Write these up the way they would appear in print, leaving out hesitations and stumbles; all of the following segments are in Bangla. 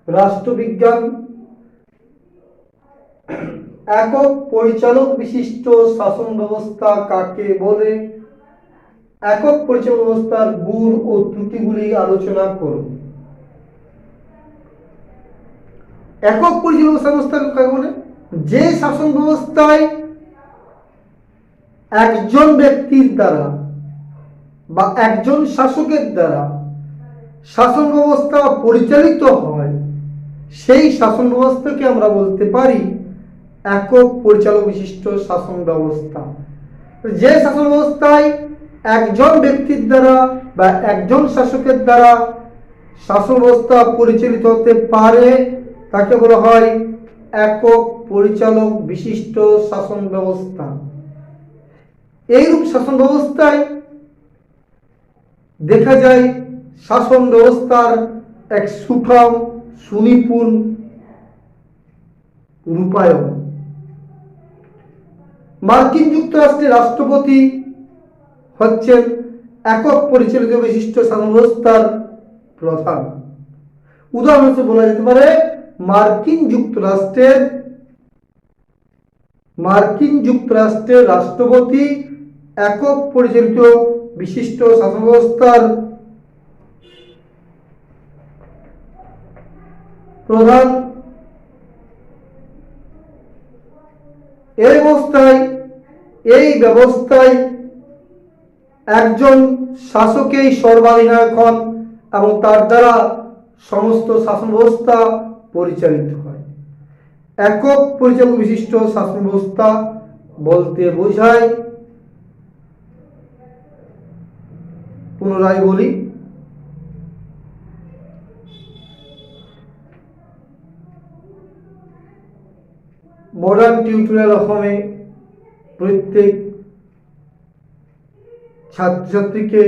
রাষ্ট্রবিজ্ঞান একক পরিচালক বিশিষ্ট শাসন ব্যবস্থা কাকে বলে? একক পরিচালক ব্যবস্থার গুণ ও ত্রুটিগুলি আলোচনা করুন। একক পরিচালক ব্যবস্থা কাকে বলে? যে শাসন ব্যবস্থায় একজন ব্যক্তির দ্বারা বা একজন শাসকের দ্বারা শাসন ব্যবস্থা পরিচালিত হয়, সেই শাসন ব্যবস্থাকে আমরা বলতে পারি একক পরিচালক বিশিষ্ট শাসন ব্যবস্থা। যে শাসন ব্যবস্থায় একজন ব্যক্তির দ্বারা বা একজন শাসকের দ্বারা শাসন ব্যবস্থা পরিচালিত হতে পারে তাকে বলা হয় একক পরিচালক বিশিষ্ট শাসন ব্যবস্থা। এইরূপ শাসন ব্যবস্থায় দেখা যায় শাসন ব্যবস্থার এক সুঠাম সুনিপুণ রূপায়ণ। মার্কিন যুক্তরাষ্ট্রের রাষ্ট্রপতি হচ্ছেন একক পরিচালিত বিশিষ্ট শাসন ব্যবস্থার প্রধান। উদাহরণ হিসেবে বলা যেতে পারে মার্কিন যুক্তরাষ্ট্রের রাষ্ট্রপতি একক পরিচালিত বিশিষ্ট শাসন ব্যবস্থার প্রধান। এই ব্যবস্থায় একজন শাসকেই সর্বাধিনায়ক হন এবং তার দ্বারা সমস্ত শাসন ব্যবস্থা পরিচালিত হয়। একক পরিচালক বিশিষ্ট শাসন ব্যবস্থা বলতে বোঝায়, পুনরায় বলি, মডার্ন টিউটোরিয়াল হোমে প্রত্যেক ছাত্রছাত্রীকে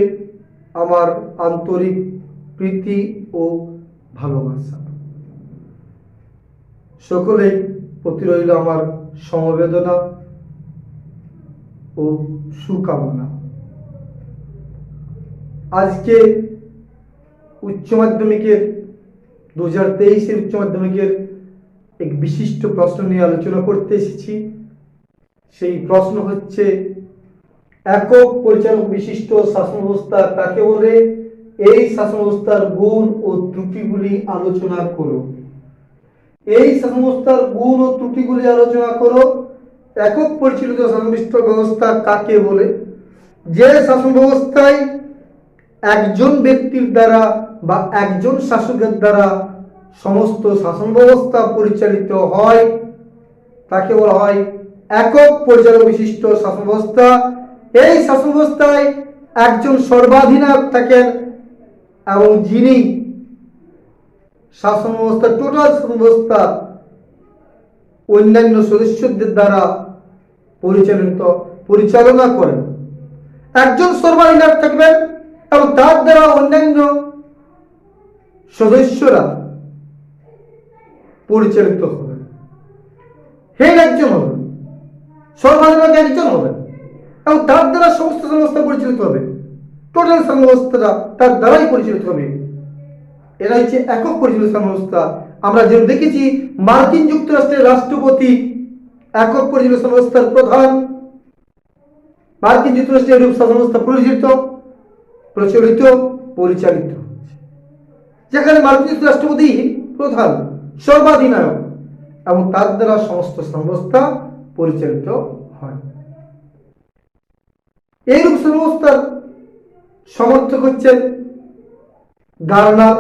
আমার আন্তরিক প্রীতি ও ভালোবাসা। সকলের প্রতি রইল আমার সমবেদনা ও শুভকামনা। আজকে উচ্চ মাধ্যমিকের 2023 উচ্চ মাধ্যমিকের এক বিশিষ্ট প্রশ্ন নিয়ে আলোচনা করতে এসেছি। সেই প্রশ্ন হচ্ছে, একক পরিচালক বিশিষ্ট শাসন ব্যবস্থা কাকে বলে? এই শাসন ব্যবস্থার গুণ ও ত্রুটিগুলি আলোচনা করো। এই শাসন ব্যবস্থার গুণ ও ত্রুটিগুলি আলোচনা করো। একক পরিচালিত শাসন ব্যবস্থা কাকে বলে? যে শাসন ব্যবস্থায় একজন ব্যক্তির দ্বারা বা একজন শাসকের দ্বারা সমস্ত শাসন ব্যবস্থা পরিচালিত হয় তাকে বলা হয় একক পরিচালক বিশিষ্ট শাসন ব্যবস্থা। এই শাসন ব্যবস্থায় একজন সর্বাধিনায়ক থাকেন এবং যিনি শাসন ব্যবস্থা টোটাল শাসন ব্যবস্থা অন্যান্য সদস্যদের দ্বারা পরিচালনা করেন। একজন সর্বাধিনায়ক থাকবেন এবং তার দ্বারা অন্যান্য সদস্যরা পরিচালিত হবেন। হেড একজন হবেন, সর্বাধিনায়ক একজন হবেন এবং তার দ্বারা সমস্ত সংস্থা পরিচালিত হবে। টোটাল সংস্থাটা তার দ্বারাই পরিচালিত হবে। এরা হচ্ছে একক পরিচালিত সংস্থা। আমরা যে দেখেছি মার্কিন যুক্তরাষ্ট্রের রাষ্ট্রপতি একক পরিচালিত সংস্থার প্রধান। মার্কিন যুক্তরাষ্ট্রের এরূপ শাসন ব্যবস্থা পরিচালিত যেখানে মার্কিন যুক্তরাষ্ট্রের রাষ্ট্রপতি প্রধান, সর্বাধিনায়ক এবং তার দ্বারা সমস্ত সংস্থা পরিচালিত হয়। এইরূপ সংস্থার সমর্থক হচ্ছেন গার্নার।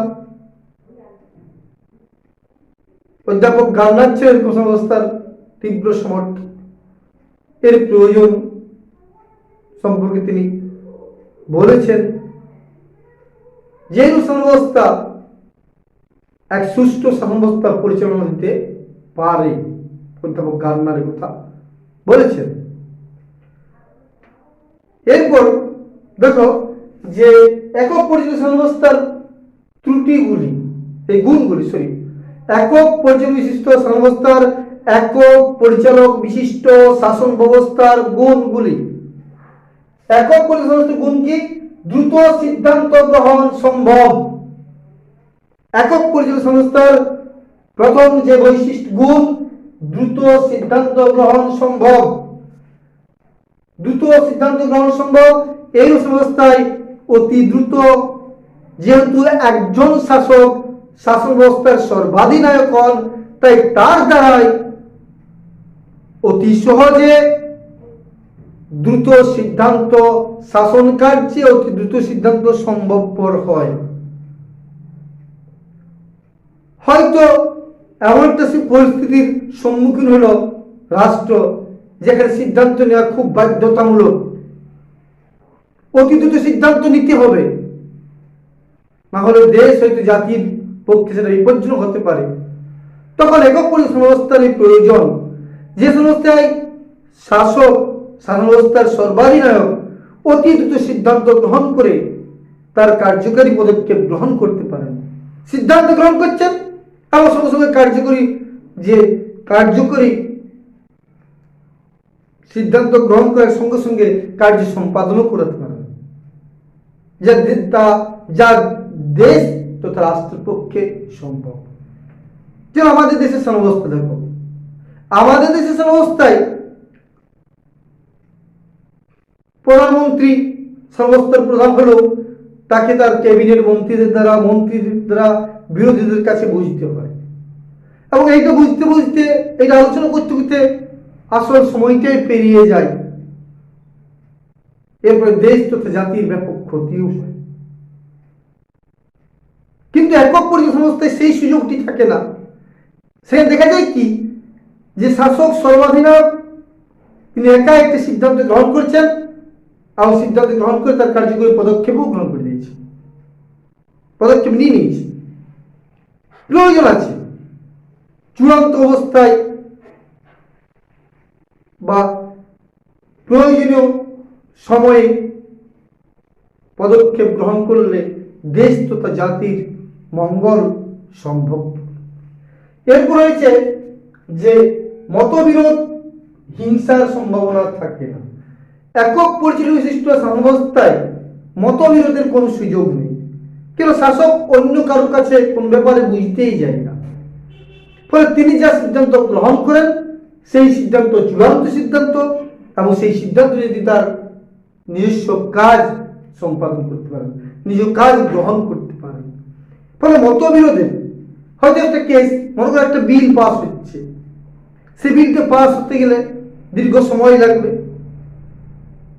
অধ্যাপক গার্নার ছিলেন এরকম সংস্থার তীব্র সমর্থক। এর প্রয়োজন সম্পর্কে তিনি বলেছেন যে সংস্থা এক সুষ্ঠু সংস্থা পরিচালনা দিতে পারে। অধ্যাপক গার্নারের কথা বলেছেন। এরপর দেখো যে একক পরিচালক সংস্থার ত্রুটিগুলি, এই গুণগুলি, একক পরিচালক বিশিষ্ট সংস্থার একক পরিচালক বিশিষ্ট শাসন ব্যবস্থার গুণগুলি। একক পরিচালক সংস্থার গুণ কি? দ্রুত সিদ্ধান্ত গ্রহণ সম্ভব। একক পরিচালক সংস্থার প্রথম যে বৈশিষ্ট্য গুণ, দ্রুত সিদ্ধান্ত গ্রহণ সম্ভব। দ্রুত সিদ্ধান্ত গ্রহণ সম্ভব। এই অবস্থায় অতি দ্রুত, যেহেতু একজন শাসক শাসন ব্যবস্থার সর্বাধিনায়ক হন, তাই তার দ্বারাই অতি সহজে দ্রুত সিদ্ধান্ত, শাসন কার্যে অতি দ্রুত সিদ্ধান্ত সম্ভবপর হয়। হয়তো এমন একটা পরিস্থিতির সম্মুখীন হলো রাষ্ট্র, যেখানে সিদ্ধান্ত নেওয়া খুব বাধ্যতামূলক, অতি দ্রুত সিদ্ধান্ত নিতে হবে, না হলে দেশ হয়তো জাতির পক্ষে সেটা বিপজ্জনক হতে পারে। তখন একক পরিচালন ব্যবস্থার প্রয়োজন, যে সংস্থায় শাসক শাসন ব্যবস্থার সর্বাধিনায়ক অতি দ্রুত সিদ্ধান্ত গ্রহণ করে তার কার্যকারী পদক্ষেপ গ্রহণ করতে পারেন। সিদ্ধান্ত গ্রহণ করছেন, আমার সঙ্গে সঙ্গে কার্যকরী সিদ্ধান্ত গ্রহণ করার সঙ্গে সঙ্গে কার্য সম্পাদনও করতে পারেন, যা দেশ তথা রাষ্ট্রের পক্ষে সম্ভব। যেমন আমাদের দেশের সমবস্থা দেখো, আমাদের দেশের সমবস্থায় প্রধানমন্ত্রী সমবস্থার প্রধান হলেও তাকে তার ক্যাবিনেট মন্ত্রীদের দ্বারা বিরোধীদের কাছে বুঝতে হয়, এবং এইটা বুঝতে এটা আলোচনা করতে আসল সময়টাই পেরিয়ে যায়। এরপরে দেশ তথা জাতির ব্যাপক ক্ষতিও হয়। কিন্তু একক পরিচালন সংস্থায় সেই সুযোগটি থাকে না। সেখানে দেখা যায় কি, যে শাসক সর্বাধিনায়ক তিনি একা একটি সিদ্ধান্ত গ্রহণ করছেন, এবং সিদ্ধান্ত গ্রহণ করে তার কার্যকরী পদক্ষেপও গ্রহণ করে দিয়েছে, পদক্ষেপ নিয়ে নিয়েছে। প্রয়োজন আছে চূড়ান্ত অবস্থায় বা প্রয়োজনীয় সময়ে পদক্ষেপ গ্রহণ করলে দেশ তথা জাতির মঙ্গল সম্ভব। এরপর রয়েছে যে মতবিরোধ, হিংসার সম্ভাবনা থাকে না। একক পরিচালিত বিশিষ্ট শাসনাবস্থায় মতবিরোধের কোনো সুযোগ নেই, কেন শাসক অন্য কারোর কাছে কোন ব্যাপারে বুঝতেই যায় না। ফলে তিনি যা সিদ্ধান্ত গ্রহণ করেন সেই সিদ্ধান্ত চূড়ান্ত সিদ্ধান্ত, এবং সেই সিদ্ধান্ত যদি তার নিজস্ব কাজ সম্পাদন করতে পারেন, নিজ কাজ গ্রহণ করতে পারেন। ফলে মতবিরোধের হয়তো একটা কেস, মনে করেন একটা বিল পাস হচ্ছে, সেই বিলটা পাস হতে গেলে দীর্ঘ সময় লাগবে,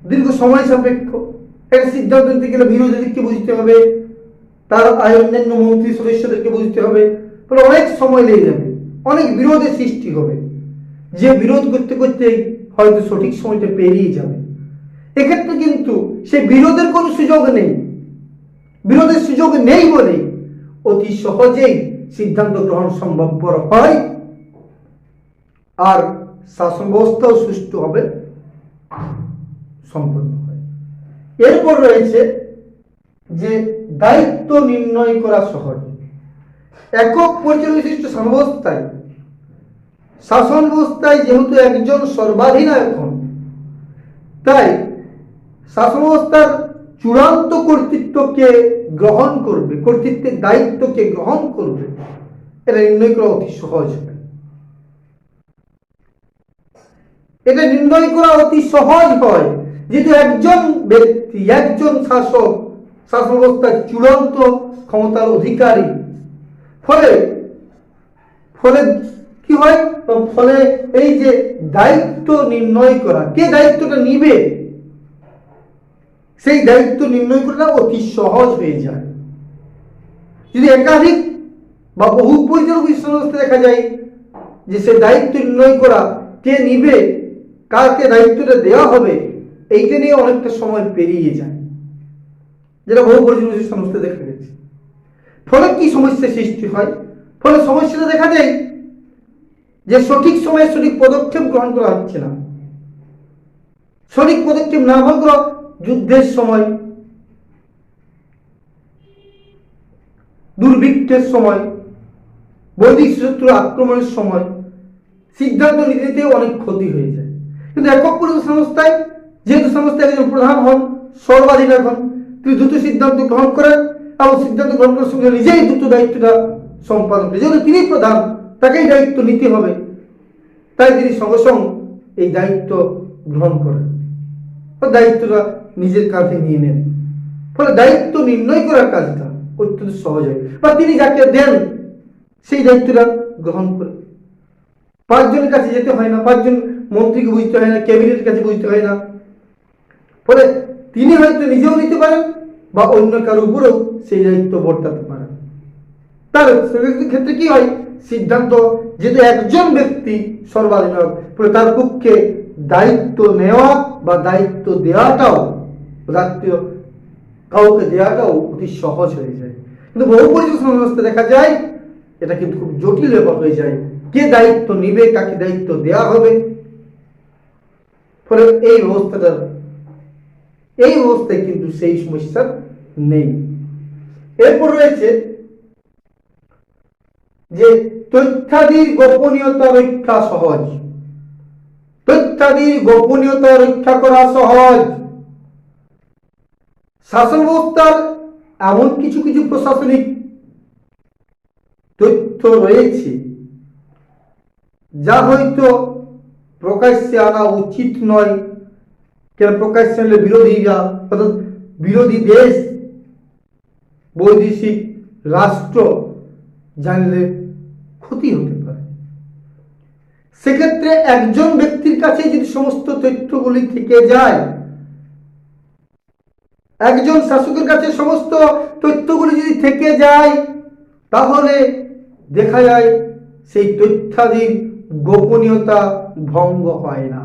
দীর্ঘ সময় সাপেক্ষ। একটা সিদ্ধান্ত নিতে গেলে বিরোধীদেরকে বুঝতে হবে, তার অন্যান্য মন্ত্রী সদস্যদেরকে বুঝতে হবে, ফলে অনেক সময় লেগে যাবে, অনেক বিরোধের সৃষ্টি হবে, যে বিরোধ করতে করতেই হয়তো সঠিক সময়টা পেরিয়ে যাবে। এক্ষেত্রে কিন্তু সেই বিরোধের কোনো সুযোগ নেই, বিরোধের সুযোগ নেই বলে অতি সহজেই সিদ্ধান্ত গ্রহণ সম্ভবপর হয়, আর শাসন ব্যবস্থাও সুষ্ঠুভাবে সম্পন্ন হয়। এরপর রয়েছে যে দায়িত্ব নির্ণয় করা সহজ। একক পরিচালন বিশিষ্ট শাসন ব্যবস্থায় যেহেতু একজন সর্বাধিনায়ক হন, তাই শাসন ব্যবস্থার চূড়ান্ত কর্তৃত্বকে গ্রহণ করবে, কর্তৃত্বের দায়িত্বকে গ্রহণ করবে, এটা নির্ণয় করা অতি সহজ হয়। এটা নির্ণয় করা অতি সহজ হয় যেহেতু একজন ব্যক্তি, একজন শাসক শাসন ব্যবস্থার চূড়ান্ত ক্ষমতার অধিকারী। ফলে ফলে কি হয়, ফলে এই যে দায়িত্ব নির্ণয় করা, কে দায়িত্বটা নিবে, সেই দায়িত্ব নির্ণয় করা অতি সহজ হয়ে যায়। যদি একাধিক বা বহু পরিচালক ব্যবস্থা দেখা যায় যে সে দায়িত্ব নির্ণয় করা, কে নিবে, কাকে দায়িত্বটা দেওয়া হবে, এইটা নিয়ে অনেকটা সময় পেরিয়ে যায়, যেটা বহু পরিচালক সংস্থা দেখা গেছে। ফলে কি সমস্যা সৃষ্টি হয়, ফলে সমস্যাটা দেখা যায় যে সঠিক সময়ে সঠিক পদক্ষেপ গ্রহণ করা হচ্ছে না। সঠিক পদক্ষেপ না গ্রহণ করা, যুদ্ধের সময়, দুর্ভিক্ষের সময়, বৈদিক শত্রু আক্রমণের সময় সিদ্ধান্ত নিতে অনেক ক্ষতি হয়ে যায়। কিন্তু একক পরিচালন সংস্থায় যেহেতু সংস্থায় একজন প্রধান হন, সর্বাধিনায়ক হন, তিনি দ্রুত সিদ্ধান্ত গ্রহণ করেন, এবং সিদ্ধান্ত গ্রহণ করার সঙ্গে নিজেই দ্রুত দায়িত্বটা সম্পাদন করেন। যেহেতু তিনি প্রধান, তাকেই দায়িত্ব নিতে হবে। তাই তিনি সঙ্গে সঙ্গে এই দায়িত্ব গ্রহণ করেন, দায়িত্বটা নিজের কাঁধে নিয়ে নেন। ফলে দায়িত্ব নির্ণয় করার কাজটা অত্যন্ত সহজ হয়, বা তিনি যাকে দেন সেই দায়িত্বটা গ্রহণ করেন। 5 জনের কাছে যেতে হয় না, 5 জন মন্ত্রীকে বুঝতে হয় না, ক্যাবিনেটের কাছে বুঝতে হয় না। ফলে তিনি হয়তো নিজেও নিতে পারেন বা অন্য কারো উপরেও সেই দায়িত্ব বর্তাতে পারেন। তার ক্ষেত্রে কি হয়, সিদ্ধান্ত যেহেতু একজন ব্যক্তি সর্বাধিনায়ক, ফলে তার পক্ষে দায়িত্ব নেওয়া বা দায়িত্ব দেওয়াটাও, রাষ্ট্রীয় কাউকে দেওয়াটাও অতি সহজ হয়ে যায়। কিন্তু বহু পরিচালনা সংস্থায় দেখা যায় এটা কিন্তু খুব জটিল ব্যাপার হয়ে যায়, কে দায়িত্ব নিবে, কাকে দায়িত্ব দেওয়া হবে। ফলে এই অবস্থায় কিন্তু সেই সমস্যা নেই। এরপর রয়েছে যে তথ্যাদির গোপনীয়তা রক্ষা সহজ। তথ্যাদির গোপনীয়তা রক্ষা করা সহজ। শাসন ব্যবস্থার এমন কিছু কিছু প্রশাসনিক তথ্য রয়েছে যা হয়তো প্রকাশ্যে আনা উচিত নয়। কেন প্রকাশ্যে আনলে বিরোধীরা, অর্থাৎ বিরোধী দেশ, বৈদেশিক রাষ্ট্র জানলে ক্ষতি হতে পারে। সেক্ষেত্রে একজন ব্যক্তির কাছে যদি সমস্ত তথ্যগুলি থেকে যায়, একজন শাসকের কাছে সমস্ত তথ্যগুলি যদি থেকে যায়, তাহলে দেখা যায় সেই তথ্যাদির গোপনীয়তা ভঙ্গ হয় না।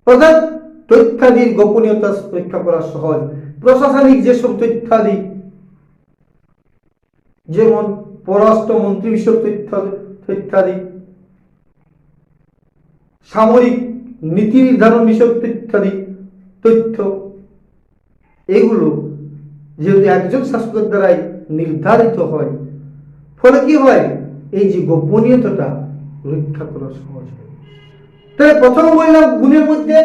অর্থাৎ তথ্যাদির গোপনীয়তা রক্ষা করা সহজ। প্রশাসনিক যেসব তথ্যাদি, যেমন পররাষ্ট্রমন্ত্রী বিষয়ক তথ্যাদি, সামরিক নীতি নির্ধারণ বিষয়ক তথ্য, এগুলো যেহেতু একজন শাসকের দ্বারাই নির্ধারিত হয়, ফলে কি হয়, এই যে গোপনীয়তাটা রক্ষা করা সহজ হয়। তাহলে প্রথম বললাম গুণের মধ্যে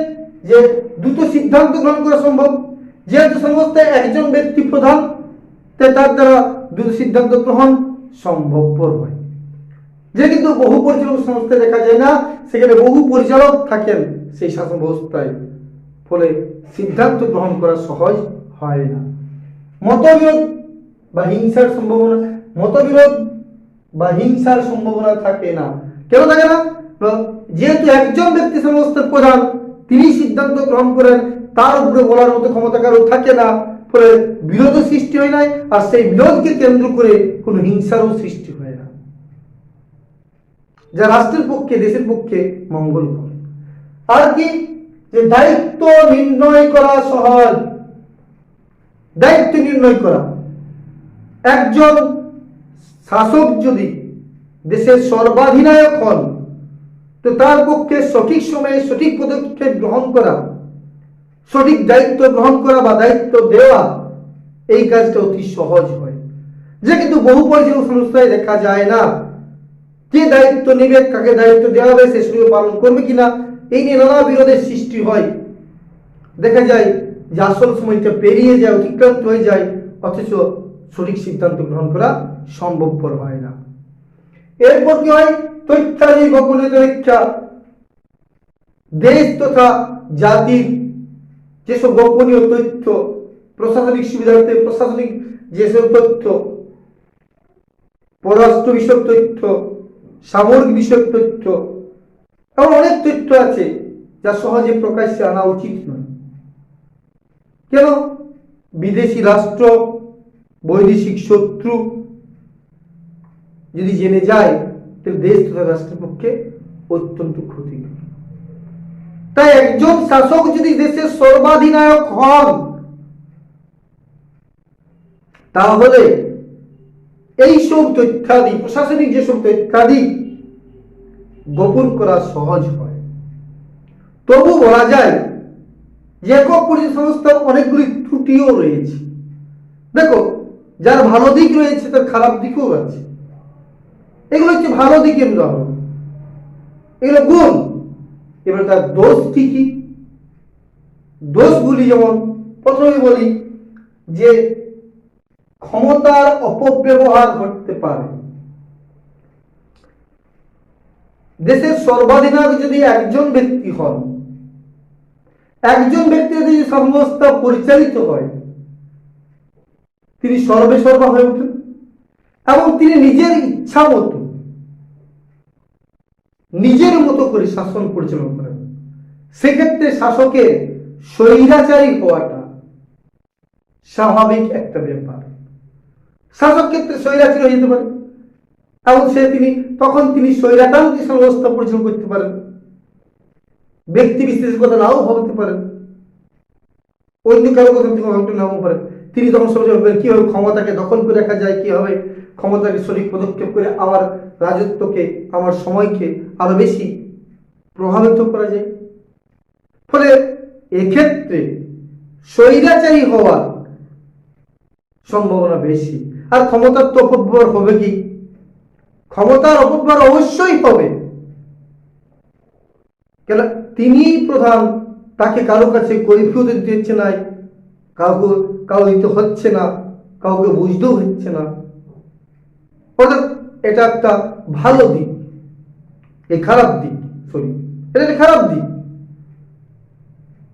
যে দ্রুত সিদ্ধান্ত গ্রহণ করা সম্ভব। যেহেতু সংস্থায় একজন ব্যক্তি প্রধান, তাই তার দ্বারা দ্রুত সিদ্ধান্ত গ্রহণ সম্ভবপর হয়। যে কিন্তু বহু পরিচালক সংস্থায় দেখা যায় না, সেখানে বহু পরিচালক থাকেন সেই শাসন ব্যবস্থায়, ফলে সিদ্ধান্ত গ্রহণ করা সহজ হয় না। মতবিরোধ বা হিংসার সম্ভাবনা থাকে না। কেন থাকে না? যেহেতু একজন ব্যক্তি সংস্থার প্রধান, তিনি সিদ্ধান্ত গ্রহণ করেন, তার উপরে বলার মতো ক্ষমতা কারো থাকে না, ফলে বিরোধ সৃষ্টি হয় না, আর সেই বিরোধকে কেন্দ্র করে কোনো হিংসারও সৃষ্টি হয় না, যা রাষ্ট্রের পক্ষে, দেশের পক্ষে মঙ্গল করে। আর কি, যে দায়িত্ব নির্ণয় করা সহজ। দায়িত্ব নির্ণয় করা, একজন শাসক যদি দেশের সর্বাধিনায়ক হন, তো তার পক্ষে সঠিক সময়ে সঠিক পদক্ষেপ গ্রহণ করা, সঠিক দায়িত্ব গ্রহণ করা বা দায়িত্ব দেওয়া, এই কাজটা অতি সহজ হয়। যে কিন্তু বহু পরিচালক সংস্থায় দেখা যায় না, কে দায়িত্ব নেবে, কাকে দায়িত্ব দেওয়া হবে, সে সেগুলো পালন করবে কিনা, এই নিয়ে নানা বিরোধের সৃষ্টি হয়। দেখা যায় যে আসল সময়টা পেরিয়ে যায়, অতিক্রান্ত হয়ে যায়, অথচ সঠিক সিদ্ধান্ত গ্রহণ করা সম্ভবপর হয় না। এরপর কি হয়, তথ্যাদি গোপনীয়তা রক্ষা। দেশ তথা জাতির যেসব গোপনীয় তথ্য, প্রশাসনিক সুবিধার্থে প্রশাসনিক যেসব তথ্য, পররাষ্ট্র বিষয়ক তথ্য, সামরিক বিষয়ক তথ্য, এমন অনেক তথ্য আছে যা সহজে প্রকাশ্যে আনা উচিত নয়। কেন? বিদেশি রাষ্ট্র, বৈদেশিক শত্রু যদি জেনে যায়, তাহলে দেশ তথা রাষ্ট্রের পক্ষে অত্যন্ত ক্ষতিকর। তাই একজন শাসক যদি দেশের সর্বাধিনায়ক হন, তাহলে এইসব তথ্যাদি, প্রশাসনিক যেসব তথ্যাদি গোপন করা সহজ হয়। তবু বলা যায় যে একক পরিচালনা সংস্থার অনেকগুলি ত্রুটিও রয়েছে। দেখো, যার ভালো দিক রয়েছে তার খারাপ দিকও আছে। এগুলো হচ্ছে ভালো দিকের উদাহরণ, এগুলো গুণ। এবার তার দোষ কি কি? দোষগুলি যেমন, প্রথমে বলি যে ক্ষমতার অপব্যবহার ঘটতে পারে। দেশের সর্বাধিনায়ক যদি একজন ব্যক্তি হন, একজন ব্যক্তি যদি শাসন ব্যবস্থা পরিচালিত হয়, তিনি সর্বে সর্বা হয়ে ওঠেন এবং তিনি নিজের মতো করে শাসন পরিচালনা করেন। সেক্ষেত্রে শাসকের স্বৈরাচারী হওয়াটা স্বাভাবিক একটা ব্যাপার। শাসক ক্ষেত্রে স্বৈরাচারী হয়ে যেতে পারে এবং তখন তিনি স্বৈরতান্ত্রিক ব্যবস্থা পরিচালনা করতে পারেন। ব্যক্তি বিশেষের কথা নাও ভাবতে পারেন, অন্য কারো কথা ভাবতে নাও পারেন। তিনি তখন সবসময় ভাববেন কিভাবে ক্ষমতাকে দখল করে রাখা যায়, কিভাবে ক্ষমতাকে সঠিক পদক্ষেপ করে আমার রাজত্বকে, আমার সময়কে আরো বেশি প্রভাবিত করা যায়। ফলে এক্ষেত্রে স্বৈরাচারী হওয়ার সম্ভাবনা বেশি। আর ক্ষমতার তো অপব্যবহার হবে কি? ক্ষমতার অপব্যবহার অবশ্যই হবে, কেন তিনি প্রধান, তাকে কারো কাছে কৈফিয়ত দিতে হচ্ছে না, কাউ দিতে হচ্ছে না, কাউকে বুঝতেও হচ্ছে না। অর্থাৎ এটা একটা ভালো দিক, এই খারাপ দিক, এটা একটা খারাপ দিক।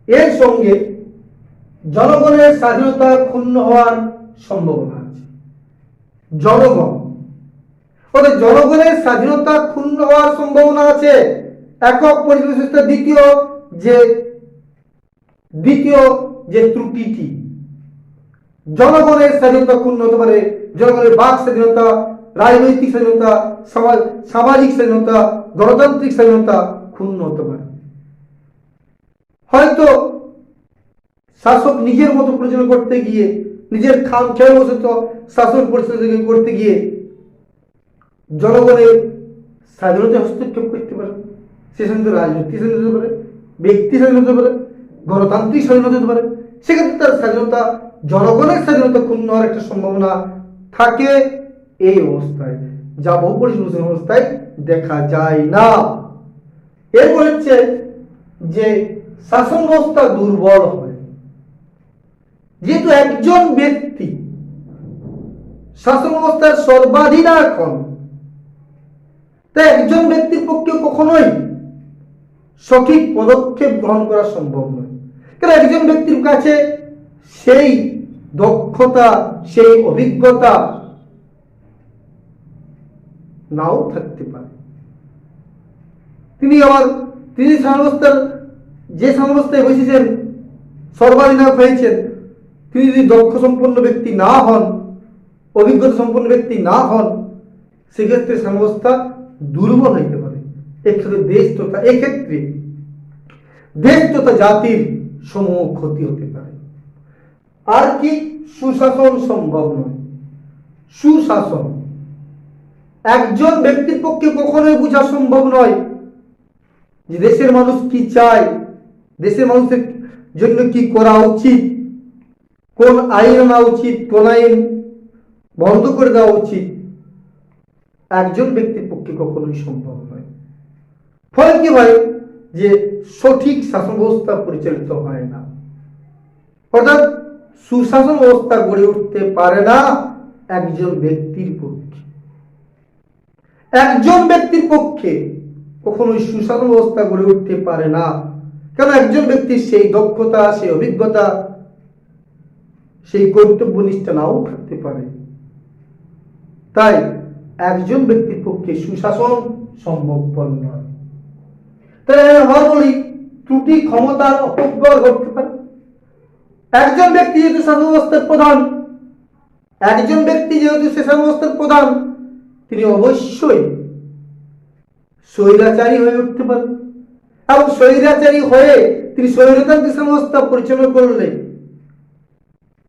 এর সঙ্গে জনগণের স্বাধীনতা ক্ষুণ্ণ হওয়ার সম্ভাবনা আছে। জনগণের স্বাধীনতা ক্ষুণ্ণ হওয়ার সম্ভাবনা আছে। একক পরিবেশ ব্যবস্থা দ্বিতীয় যে ত্রুটিটি, জনগণের স্বাধীনতা ক্ষুণ্ণ হতে পারে। জনগণের বাক স্বাধীনতা, রাজনৈতিক স্বাধীনতা, সামাজিক স্বাধীনতা, গণতান্ত্রিক স্বাধীনতা ক্ষুণ্ণ হতে পারে। হয়তো শাসক নিজের মতো পরিচালনা করতে গিয়ে, নিজের খামখেয়ালিবশত শাসন পরিচালনা করতে গিয়ে জনগণের স্বাধীনতা হস্তক্ষেপ করতে পারে। সে স্বাধীনতা রাজনৈতিক স্বাধীনতা হতে পারে, ব্যক্তি স্বাধীনতা হতে পারে, গণতান্ত্রিক স্বাধীনতা হতে পারে। সেক্ষেত্রে তার স্বাধীনতা, জনগণের স্বাধীনতা ক্ষুণ্ণ হওয়ার একটা সম্ভাবনা থাকে। এই অবস্থায়, যা বহু পরিচালিত অবস্থায় দেখা যায় না। এরপর হচ্ছে যে শাসন ব্যবস্থা দুর্বল হয়। যেহেতু একজন ব্যক্তি শাসন ব্যবস্থার সর্বাধিনায়ক হন, তাই একজন ব্যক্তির পক্ষে কখনোই সঠিক পদক্ষেপ গ্রহণ করা সম্ভব নয়। কারণ একজন ব্যক্তির কাছে সেই দক্ষতা, সেই অভিজ্ঞতা নাও থাকতে পারে। তিনি যে সংস্থায় বসেছেন, সর্বাধিনায়ক হয়েছেন, তিনি যদি দক্ষ সম্পন্ন ব্যক্তি না হন, অভিজ্ঞতা সম্পন্ন ব্যক্তি না হন, সেক্ষেত্রে সংস্থা দুর্বল হইতে পারে। এক্ষেত্রে দেশ তথা জাতির সমূহ ক্ষতি হতে পারে। আর কি? সুশাসন সম্ভব নয়। সুশাসন একজন ব্যক্তির পক্ষে কখনোই বোঝা সম্ভব নয় যে দেশের মানুষ কি চায়, দেশের মানুষের জন্য কি করা উচিত, কোন আইন আনা উচিত, কোন আইন বন্ধ করে দেওয়া উচিত, একজন ব্যক্তির পক্ষে কখনোই সম্ভব নয়। ফলে কি হয় যে সঠিক শাসন ব্যবস্থা পরিচালিত হয় না, অর্থাৎ সুশাসন ব্যবস্থা গড়ে উঠতে পারে না একজন ব্যক্তির পক্ষে। একজন ব্যক্তির পক্ষে কখনোই সুশাসন ব্যবস্থা গড়ে উঠতে পারে না, কারণ একজন ব্যক্তির সেই দক্ষতা, সেই অভিজ্ঞতা, সেই কর্তব্যনিষ্ঠা নাও থাকতে পারে। তাই একজন ব্যক্তির পক্ষে সুশাসন সম্ভবপর নয়। তাই আমরা বলি ত্রুটি, ক্ষমতার অপব্যয় ঘটতে পারে। একজন ব্যক্তি যেহেতু শাসন ব্যবস্থার প্রধান, তিনি অবশ্যই স্বৈরাচারী হয়ে উঠতে পারেন এবং স্বৈরাচারী হয়ে তিনি স্বৈরতান্ত্রিক সংস্থা পরিচালনা করলে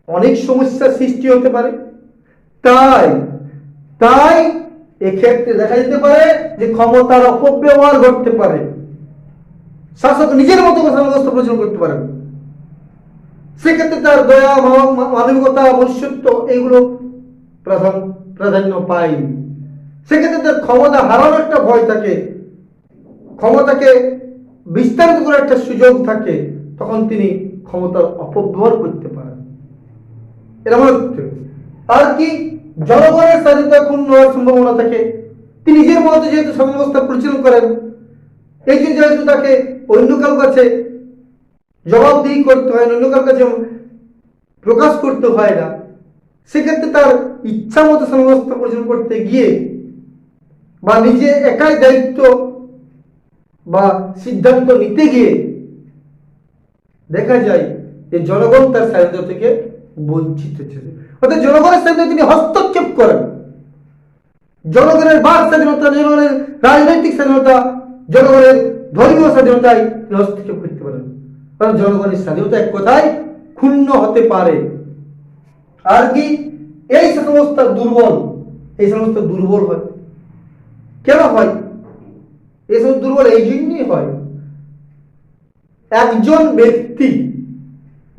অনেক সমস্যার সৃষ্টি হতে পারে। তাই এক্ষেত্রে দেখা যেতে পারে যে ক্ষমতার অপব্যবহার ঘটতে পারে। শাসক নিজের মতো ব্যবস্থা পরিচালনা করতে পারেন, সেক্ষেত্রে তার দয়া, মানবিকতা, মনুষ্যত্ব এগুলো প্রাধান্য পায়। সেক্ষেত্রে তার ক্ষমতা হারানোর একটা ভয় থাকে, ক্ষমতাকে বিস্তারিত করার একটা সুযোগ থাকে, তখন তিনি ক্ষমতার অপব্যবহার করতে পারেন। এটা মনে রাখতে হবে। আর কি? জনগণের স্বাধীনতা ক্ষুণ্ণ হওয়ার সম্ভাবনা থাকে। তিনি নিজের মতো যেহেতু শাসন ব্যবস্থা পরিচালনা করেন, এই যে যেহেতু তাকে অন্য কারোর কাছে জবাবদিহি করতে হয় না, অন্য কারোর কাছে প্রকাশ করতে হয় না, সেক্ষেত্রে তার ইচ্ছা মতো সমস্ত পরিচালনা করতে গিয়ে বা নিজে একাই দায়িত্ব বা সিদ্ধান্ত নিতে গিয়ে দেখা যায় যে জনগণ তার স্বাধীনতা থেকে বঞ্চিত হচ্ছে। অর্থাৎ জনগণের স্বাধীনতা তিনি হস্তক্ষেপ করেন। জনগণের বাক স্বাধীনতা, জনগণের রাজনৈতিক স্বাধীনতা, জনগণের ধর্মীয় স্বাধীনতায় তিনি হস্তক্ষেপ করতে পারেন। কারণ জনগণের স্বাধীনতা এক কথায় ক্ষুণ্ণ হতে পারে। আর কি এই সংস্থা দুর্বল, এই সংস্থা দুর্বল হয় কেন হয়? এই সমস্ত দুর্বল এই জন্যই হয়, একজন ব্যক্তি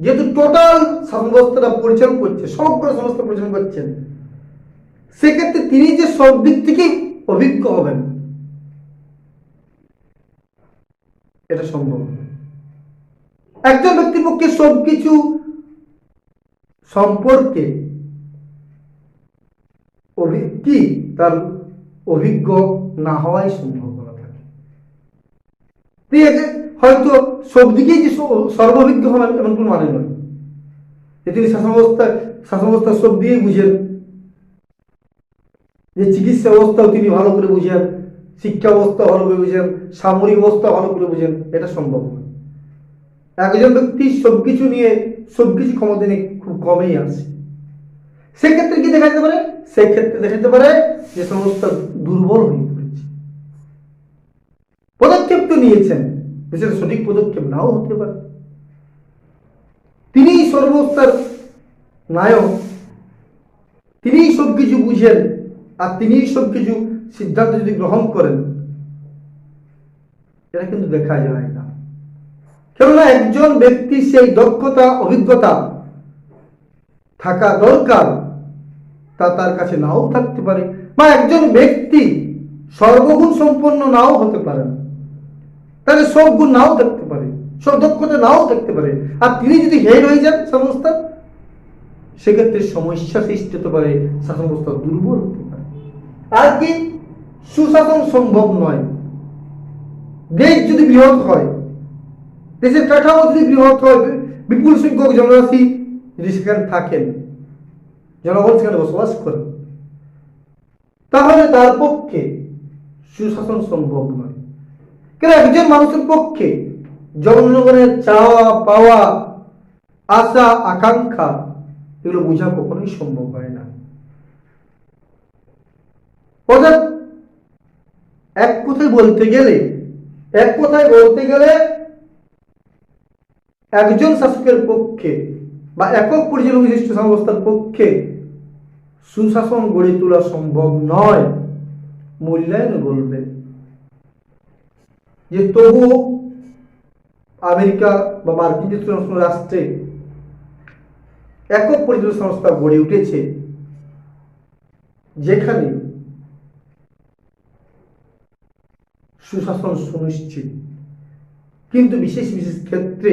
যেহেতু টোটাল সংস্থাটা পরিচালনা করছে, সমগ্র সংস্থা পরিচালনা করছেন, সেক্ষেত্রে তিনি যে সব দিক থেকে অভিজ্ঞ হবেন এটা সম্ভব। একজন ব্যক্তির পক্ষে সবকিছু সম্পর্কে কি তার অভিজ্ঞ না হওয়াই সম্ভাবনা থাকে। হয়তো সব দিকেই যে সর্বাভিজ্ঞ হবেন এমন কোনো মানে নয় যে তিনি শাসন ব্যবস্থা সব দিয়েই বুঝেন, যে চিকিৎসা অবস্থাও তিনি ভালো করে বুঝেন, শিক্ষা অবস্থা ভালো করে বুঝেন, সামরিক অবস্থা ভালো করে বুঝেন, এটা সম্ভব নয়। একজন ব্যক্তি সবকিছু নিয়ে সবকিছু ক্ষমতা নিয়ে খুব কমেই আছে। সেক্ষেত্রে কি দেখা যেতে পারে? সেক্ষেত্রে দেখা যেতে পারে যে সংস্থা দুর্বল হয়ে পড়েছে। পদক্ষেপ তো নিয়েছেন, সেটা সঠিক পদক্ষেপ নাও হতে পারে। তিনি সর্বস্থার নায়ক, তিনি সবকিছু বুঝেন আর তিনি সবকিছু সিদ্ধান্ত যদি গ্রহণ করেন, এটা কিন্তু দেখা যায় না। কেননা একজন ব্যক্তি সেই দক্ষতা অভিজ্ঞতা থাকা দরকার, তা তার কাছে নাও থাকতে পারে, বা একজন ব্যক্তি সর্বগুণ সম্পন্ন নাও হতে পারেন, তাহলে সব গুণ নাও থাকতে পারে, সব দক্ষতা নাও থাকতে পারে, আর তিনি যদি হেড হয়ে যান সংস্থা, সেক্ষেত্রে সমস্যা সৃষ্টি হতে পারে, শাসন ব্যবস্থা দুর্বল হতে পারে। আর কি সুশাসন সম্ভব নয়। দেশ যদি বৃহৎ হয়, দেশের কাঠামো যদি বৃহৎ হয়, বিপুল সংখ্যক জনরাশি যদি সেখানে থাকেন, জনগণ সেখানে বসবাস করেন, তাহলে তার পক্ষে সুশাসন সম্ভব নয়। কেন একজন মানুষের পক্ষে জনগণের চাওয়া পাওয়া, আশা আকাঙ্ক্ষা এগুলো বোঝা কখনোই সম্ভব হয় না। অর্থাৎ এক কথায় বলতে গেলে একজন শাসকের পক্ষে বা একক পরিচালক বিশিষ্ট সংস্থার পক্ষে সুশাসন গড়ে তোলা সম্ভব নয়। মূল্যায়ন বলবে যে তবু আমেরিকা বা মার্কিন যুক্তরাষ্ট্র রাষ্ট্রে একক পরিচালক সংস্থা গড়ে উঠেছে, যেখানে সুশাসন সুনিশ্চিত। কিন্তু বিশেষ বিশেষ ক্ষেত্রে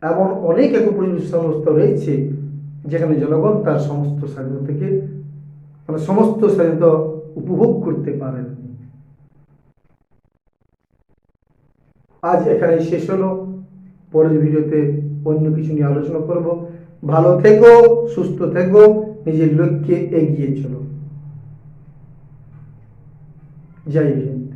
এমন অনেক একক পরিচালক সংস্থা রয়েছে যেখানে জনগণ তার সমস্ত স্বাধীনতা থেকে সমস্ত স্বাধীনতা উপভোগ করতে পারেন। আজ এখানে শেষ হলো, পরের ভিডিওতে অন্য কিছু নিয়ে আলোচনা করব। ভালো থেকো, সুস্থ থেকো, নিজের লক্ষ্যে এগিয়ে চলো। জয় হিন্দ।